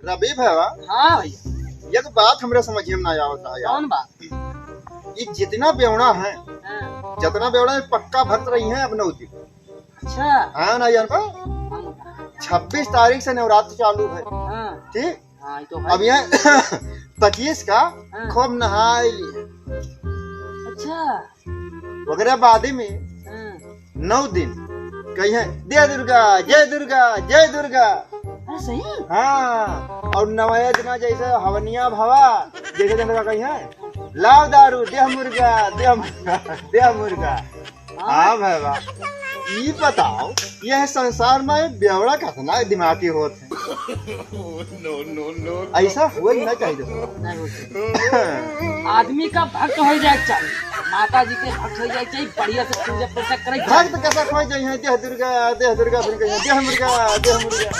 रवि भैया। हाँ भैया। एक बात हमरे समझ में ना आवता है यार। कौन बात? ये जितना बेवड़ा है, हाँ। जितना बेवड़ा है पक्का भक्त रही है अब 9 दिन। अच्छा। हाँ ना यार बा, 26 तारीख से नवरात्र चालू है। हाँ। ठीक। हाँ, तो है। अब यह 25 का हाँ। खूब नहाई लिए अच्छा। वगैरह बादी में हाँ। 9 दिन कही है जय दुर्गा जय दुर्गा जय दुर्गा। अरे सही। हाँ, और नवाया दिना जैसे हवनिया भवा जैसे जनता कही है लाव दारू देह मुर्गा देह मुर्गा देह मुर्गा। हाँ भाई वाह, ये बताओ यह संसार में बेवड़ा कितना दिमागी होते हैं। ऐसा हुआ ही ना चाहिए। आदमी का भक्त हो जाए चाहिए, माता जी के भक्त हो जाए चाहिए, बढ़िया से पूजा पूजा करे। भक्त कैसा खोज जाए देह दुर्गा फिर कहिए देह मुर्गा देह मुर्गा।